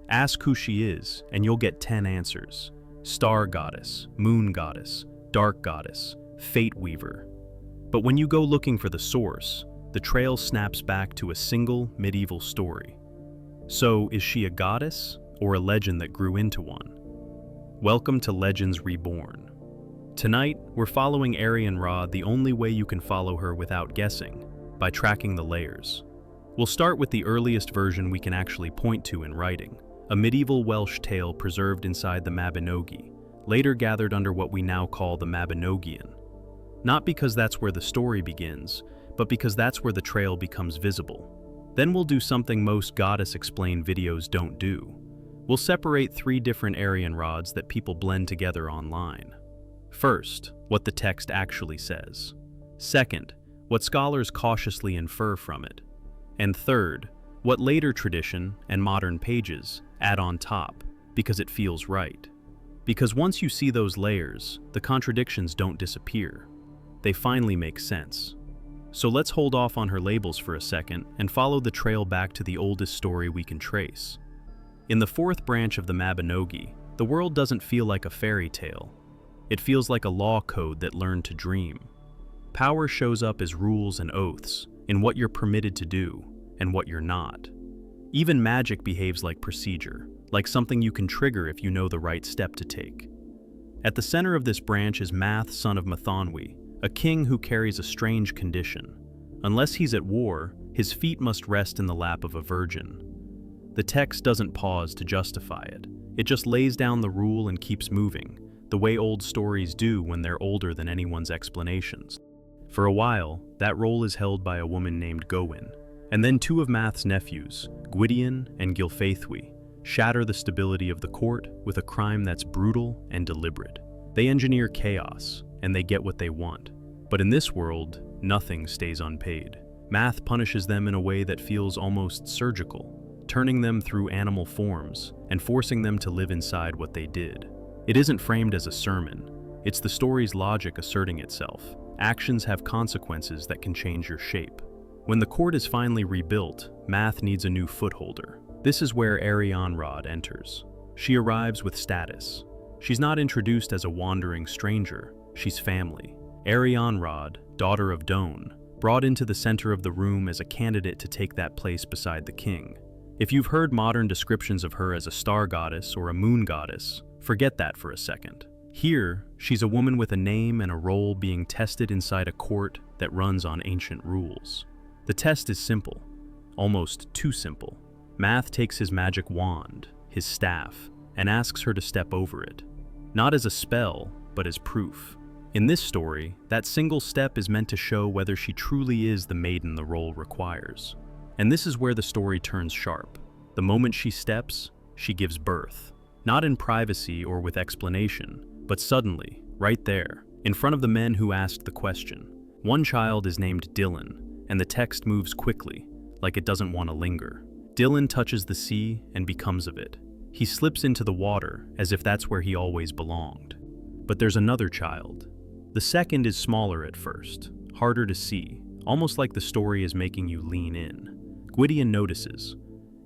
Ask who she is, and you'll get 10 answers. Star goddess, moon goddess, dark goddess, fate weaver. But when you go looking for the source, the trail snaps back to a single medieval story. So, is she a goddess, or a legend that grew into one? Welcome to Legends Reborn. Tonight, we're following Arianrhod the only way you can follow her without guessing, by tracking the layers. We'll start with the earliest version we can actually point to in writing, a medieval Welsh tale preserved inside the Mabinogi, later gathered under what we now call the Mabinogion. Not because that's where the story begins, but because that's where the trail becomes visible. Then we'll do something most goddess-explained videos don't do. We'll separate 3 different Arianrhods that people blend together online. First, what the text actually says. Second, what scholars cautiously infer from it. And third, what later tradition and modern pages add on top, because it feels right. Because once you see those layers, the contradictions don't disappear. They finally make sense. So let's hold off on her labels for a second and follow the trail back to the oldest story we can trace. In the 4th branch of the Mabinogi, the world doesn't feel like a fairy tale. It feels like a law code that learned to dream. Power shows up as rules and oaths, in what you're permitted to do and what you're not. Even magic behaves like procedure, like something you can trigger if you know the right step to take. At the center of this branch is Math, son of Mabinogi, a king who carries a strange condition. Unless he's at war, his feet must rest in the lap of a virgin. The text doesn't pause to justify it. It just lays down the rule and keeps moving, the way old stories do when they're older than anyone's explanations. For a while, that role is held by a woman named Gawain, and then 2 of Math's nephews, Gwydion and Gylfaethwy, shatter the stability of the court with a crime that's brutal and deliberate. They engineer chaos, and they get what they want. But in this world, nothing stays unpaid. Math punishes them in a way that feels almost surgical, turning them through animal forms and forcing them to live inside what they did. It isn't framed as a sermon. It's the story's logic asserting itself. Actions have consequences that can change your shape. When the court is finally rebuilt, Math needs a new footholder. This is where Arianrhod enters. She arrives with status. She's not introduced as a wandering stranger, she's family. Arianrhod, daughter of Don, brought into the center of the room as a candidate to take that place beside the king. If you've heard modern descriptions of her as a star goddess or a moon goddess, forget that for a second. Here, she's a woman with a name and a role being tested inside a court that runs on ancient rules. The test is simple, almost too simple. Math takes his magic wand, his staff, and asks her to step over it. Not as a spell, but as proof. In this story, that single step is meant to show whether she truly is the maiden the role requires. And this is where the story turns sharp. The moment she steps, she gives birth. Not in privacy or with explanation, but suddenly, right there, in front of the men who asked the question. One child is named Dylan, and the text moves quickly, like it doesn't want to linger. Dylan touches the sea and becomes of it. He slips into the water as if that's where he always belonged. But there's another child. The second is smaller at first, harder to see, almost like the story is making you lean in. Gwydion notices.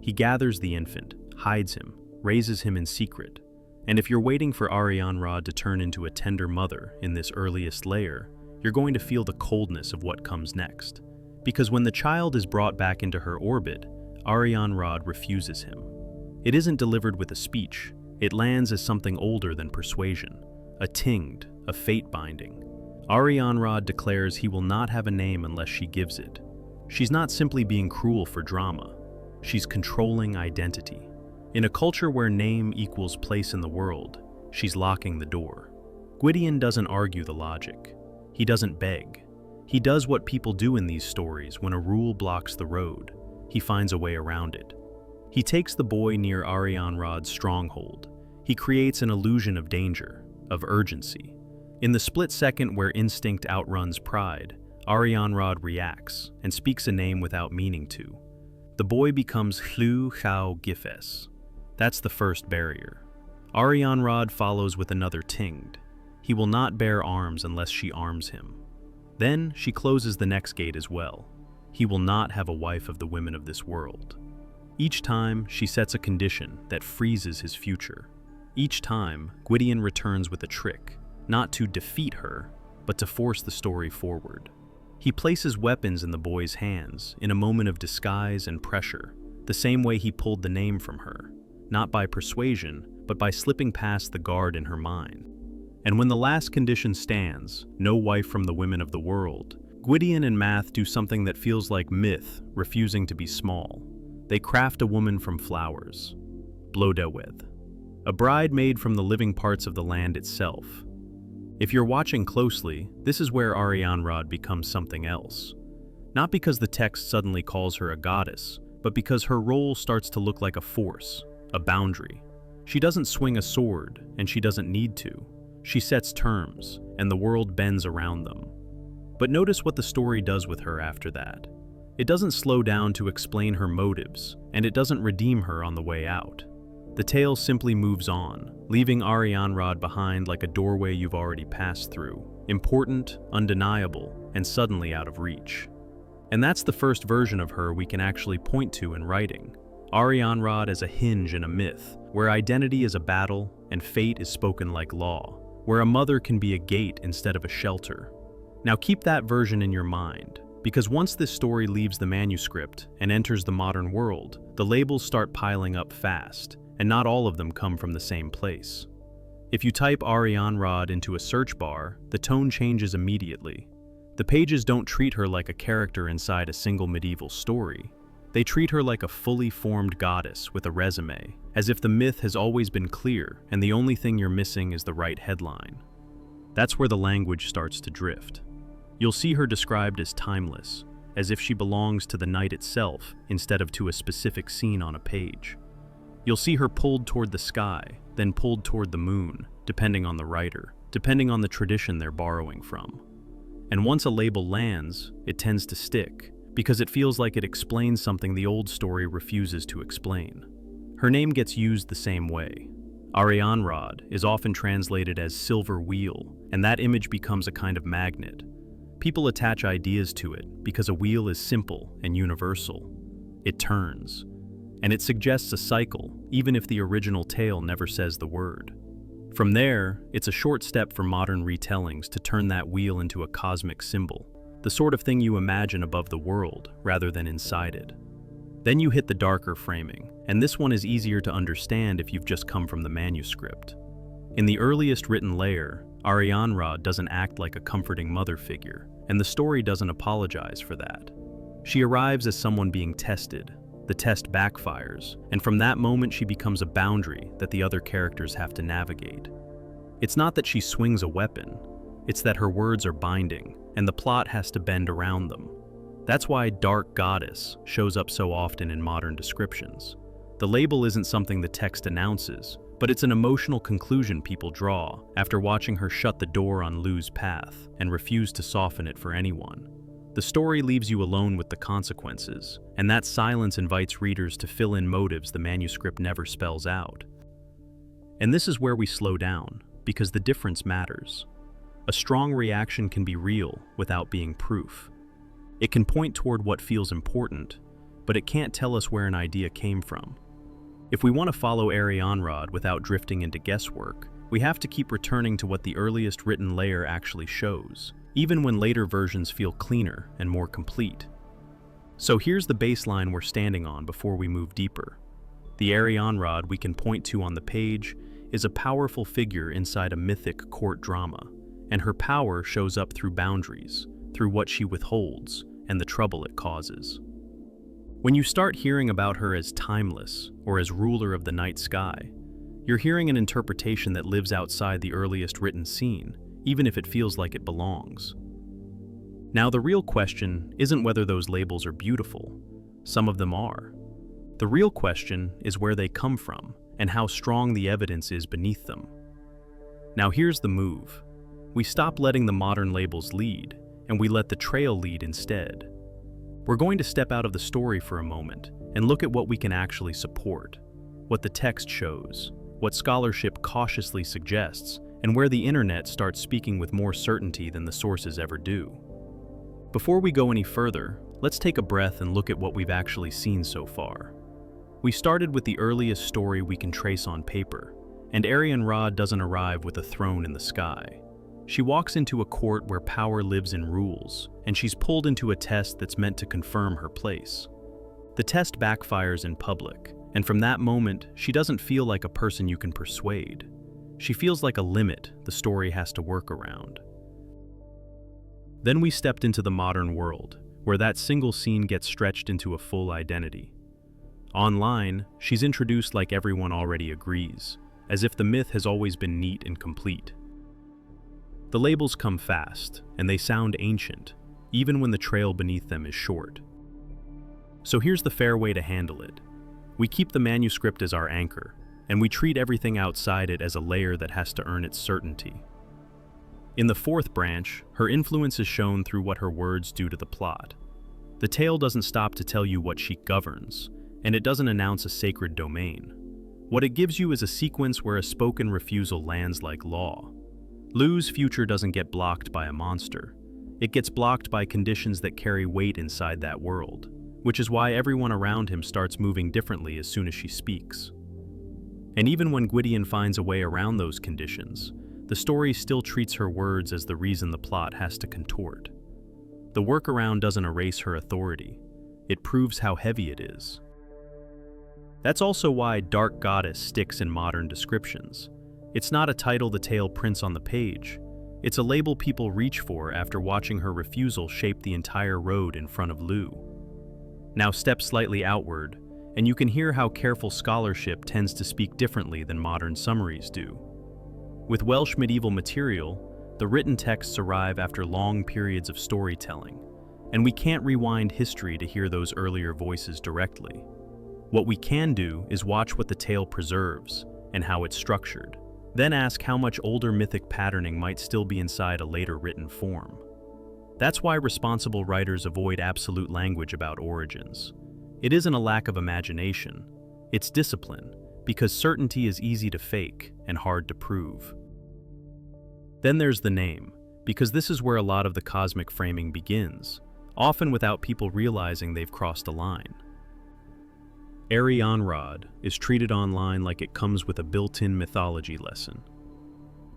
He gathers the infant, hides him, raises him in secret. And if you're waiting for Arianrhod to turn into a tender mother in this earliest layer, you're going to feel the coldness of what comes next. Because when the child is brought back into her orbit, Arianrhod refuses him. It isn't delivered with a speech. It lands as something older than persuasion, a tinged, a fate binding. Arianrhod declares he will not have a name unless she gives it. She's not simply being cruel for drama. She's controlling identity. In a culture where name equals place in the world, she's locking the door. Gwydion doesn't argue the logic. He doesn't beg. He does what people do in these stories when a rule blocks the road. He finds a way around it. He takes the boy near Arianrhod's stronghold. He creates an illusion of danger, of urgency. In the split second where instinct outruns pride, Arianrhod reacts and speaks a name without meaning to. The boy becomes Llw Llaw Gyffes. That's the first barrier. Arianrhod follows with another tinged. He will not bear arms unless she arms him. Then she closes the next gate as well. He will not have a wife of the women of this world. Each time, she sets a condition that freezes his future. Each time, Gwydion returns with a trick, not to defeat her, but to force the story forward. He places weapons in the boy's hands in a moment of disguise and pressure, the same way he pulled the name from her, not by persuasion, but by slipping past the guard in her mind. And when the last condition stands, no wife from the women of the world, Gwydion and Math do something that feels like myth, refusing to be small. They craft a woman from flowers, Blodeuwedd, a bride made from the living parts of the land itself. If you're watching closely, this is where Arianrhod becomes something else. Not because the text suddenly calls her a goddess, but because her role starts to look like a force, a boundary. She doesn't swing a sword, and she doesn't need to. She sets terms, and the world bends around them. But notice what the story does with her after that. It doesn't slow down to explain her motives, and it doesn't redeem her on the way out. The tale simply moves on, leaving Arianrhod behind like a doorway you've already passed through, important, undeniable, and suddenly out of reach. And that's the first version of her we can actually point to in writing. Arianrhod as a hinge in a myth, where identity is a battle and fate is spoken like law, where a mother can be a gate instead of a shelter. Now keep that version in your mind, because once this story leaves the manuscript and enters the modern world, the labels start piling up fast, and not all of them come from the same place. If you type Arianrhod into a search bar, the tone changes immediately. The pages don't treat her like a character inside a single medieval story. They treat her like a fully formed goddess with a resume, as if the myth has always been clear and the only thing you're missing is the right headline. That's where the language starts to drift. You'll see her described as timeless, as if she belongs to the night itself instead of to a specific scene on a page. You'll see her pulled toward the sky, then pulled toward the moon, depending on the writer, depending on the tradition they're borrowing from. And once a label lands, it tends to stick, because it feels like it explains something the old story refuses to explain. Her name gets used the same way. Arianrhod is often translated as silver wheel, and that image becomes a kind of magnet. People attach ideas to it because a wheel is simple and universal. It turns, and it suggests a cycle, even if the original tale never says the word. From there, it's a short step for modern retellings to turn that wheel into a cosmic symbol, the sort of thing you imagine above the world rather than inside it. Then you hit the darker framing, and this one is easier to understand if you've just come from the manuscript. In the earliest written layer, Arianrhod doesn't act like a comforting mother figure, and the story doesn't apologize for that. She arrives as someone being tested. The test backfires, and from that moment she becomes a boundary that the other characters have to navigate. It's not that she swings a weapon, it's that her words are binding, and the plot has to bend around them. That's why Dark Goddess shows up so often in modern descriptions. The label isn't something the text announces, but it's an emotional conclusion people draw after watching her shut the door on Lu's path and refuse to soften it for anyone. The story leaves you alone with the consequences, and that silence invites readers to fill in motives the manuscript never spells out. And this is where we slow down, because the difference matters. A strong reaction can be real without being proof. It can point toward what feels important, but it can't tell us where an idea came from. If we want to follow Arianrhod without drifting into guesswork, we have to keep returning to what the earliest written layer actually shows, even when later versions feel cleaner and more complete. So here's the baseline we're standing on before we move deeper. The Arianrhod we can point to on the page is a powerful figure inside a mythic court drama, and her power shows up through boundaries, through what she withholds, and the trouble it causes. When you start hearing about her as timeless or as ruler of the night sky, you're hearing an interpretation that lives outside the earliest written scene, even if it feels like it belongs. Now, the real question isn't whether those labels are beautiful. Some of them are. The real question is where they come from and how strong the evidence is beneath them. Now here's the move. We stop letting the modern labels lead, and we let the trail lead instead. We're going to step out of the story for a moment and look at what we can actually support, what the text shows, what scholarship cautiously suggests, and where the internet starts speaking with more certainty than the sources ever do. Before we go any further, let's take a breath and look at what we've actually seen so far. We started with the earliest story we can trace on paper, and Arianrhod doesn't arrive with a throne in the sky. She walks into a court where power lives in rules, and she's pulled into a test that's meant to confirm her place. The test backfires in public, and from that moment, she doesn't feel like a person you can persuade. She feels like a limit the story has to work around. Then we stepped into the modern world, where that single scene gets stretched into a full identity. Online, she's introduced like everyone already agrees, as if the myth has always been neat and complete. The labels come fast, and they sound ancient, even when the trail beneath them is short. So here's the fair way to handle it. We keep the manuscript as our anchor, and we treat everything outside it as a layer that has to earn its certainty. In the fourth branch, her influence is shown through what her words do to the plot. The tale doesn't stop to tell you what she governs, and it doesn't announce a sacred domain. What it gives you is a sequence where a spoken refusal lands like law. Lou's future doesn't get blocked by a monster. It gets blocked by conditions that carry weight inside that world, which is why everyone around him starts moving differently as soon as she speaks. And even when Gwydion finds a way around those conditions, the story still treats her words as the reason the plot has to contort. The workaround doesn't erase her authority. It proves how heavy it is. That's also why Dark Goddess sticks in modern descriptions. It's not a title the tale prints on the page. It's a label people reach for after watching her refusal shape the entire road in front of Lou. Now step slightly outward, and you can hear how careful scholarship tends to speak differently than modern summaries do. With Welsh medieval material, the written texts arrive after long periods of storytelling, and we can't rewind history to hear those earlier voices directly. What we can do is watch what the tale preserves and how it's structured, then ask how much older mythic patterning might still be inside a later written form. That's why responsible writers avoid absolute language about origins. It isn't a lack of imagination, it's discipline, because certainty is easy to fake and hard to prove. Then there's the name, because this is where a lot of the cosmic framing begins, often without people realizing they've crossed a line. Arianrhod is treated online like it comes with a built-in mythology lesson.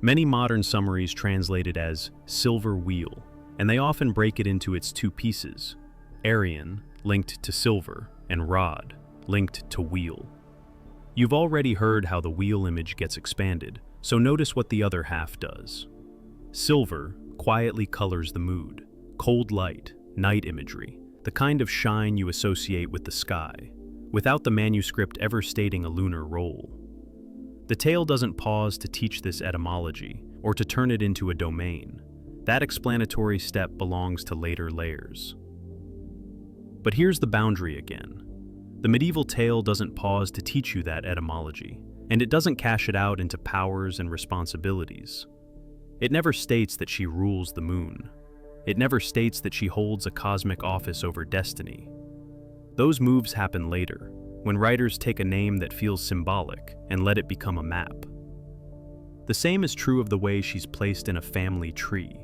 Many modern summaries translate it as silver wheel, and they often break it into its two pieces, Arian, linked to silver, and Rod, linked to wheel. You've already heard how the wheel image gets expanded, so notice what the other half does. Silver quietly colors the mood, cold light, night imagery, the kind of shine you associate with the sky, without the manuscript ever stating a lunar role. The tale doesn't pause to teach this etymology or to turn it into a domain. That explanatory step belongs to later layers. But here's the boundary again. The medieval tale doesn't pause to teach you that etymology, and it doesn't cash it out into powers and responsibilities. It never states that she rules the moon. It never states that she holds a cosmic office over destiny. Those moves happen later, when writers take a name that feels symbolic and let it become a map. The same is true of the way she's placed in a family tree.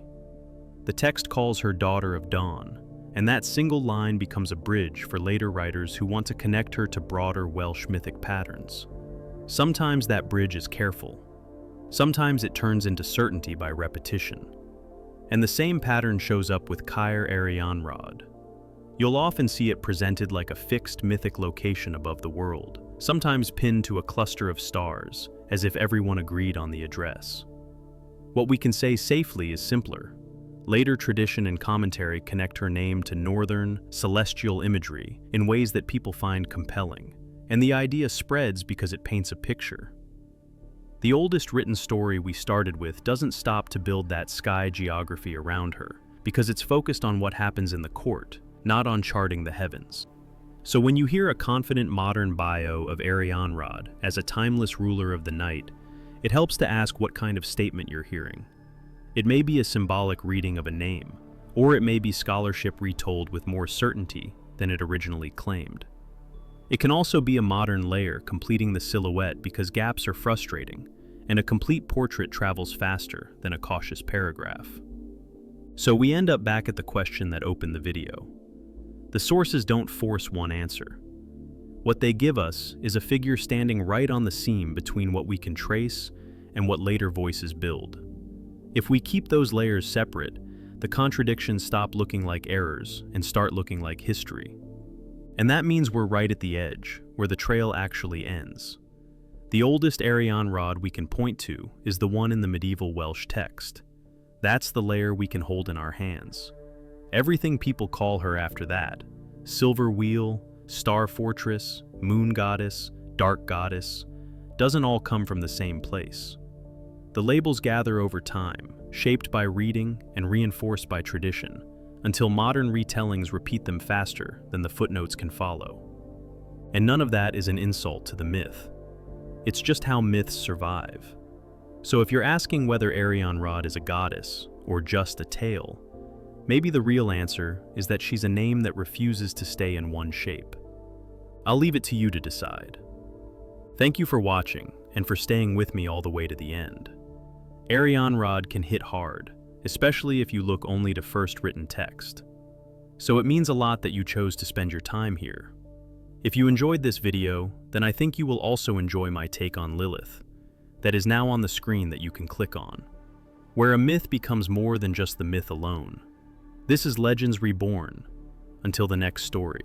The text calls her Daughter of Dawn, and that single line becomes a bridge for later writers who want to connect her to broader Welsh mythic patterns. Sometimes that bridge is careful. Sometimes it turns into certainty by repetition. And the same pattern shows up with Caer Arianrhod. You'll often see it presented like a fixed mythic location above the world, sometimes pinned to a cluster of stars, as if everyone agreed on the address. What we can say safely is simpler. Later tradition and commentary connect her name to northern, celestial imagery in ways that people find compelling, and the idea spreads because it paints a picture. The oldest written story we started with doesn't stop to build that sky geography around her, because it's focused on what happens in the court, not on charting the heavens. So when you hear a confident modern bio of Arianrhod as a timeless ruler of the night, it helps to ask what kind of statement you're hearing. It may be a symbolic reading of a name, or it may be scholarship retold with more certainty than it originally claimed. It can also be a modern layer completing the silhouette because gaps are frustrating, and a complete portrait travels faster than a cautious paragraph. So we end up back at the question that opened the video. The sources don't force one answer. What they give us is a figure standing right on the seam between what we can trace and what later voices build. If we keep those layers separate, the contradictions stop looking like errors and start looking like history. And that means we're right at the edge, where the trail actually ends. The oldest Arianrhod we can point to is the one in the medieval Welsh text. That's the layer we can hold in our hands. Everything people call her after that, Silver Wheel, Star Fortress, Moon Goddess, Dark Goddess, doesn't all come from the same place. The labels gather over time, shaped by reading and reinforced by tradition, until modern retellings repeat them faster than the footnotes can follow. And none of that is an insult to the myth. It's just how myths survive. So if you're asking whether Arianrhod is a goddess or just a tale, maybe the real answer is that she's a name that refuses to stay in one shape. I'll leave it to you to decide. Thank you for watching and for staying with me all the way to the end. Arianrhod can hit hard, especially if you look only to first written text. So it means a lot that you chose to spend your time here. If you enjoyed this video, then I think you will also enjoy my take on Lilith, that is now on the screen that you can click on, where a myth becomes more than just the myth alone. This is Legends Reborn. Until the next story.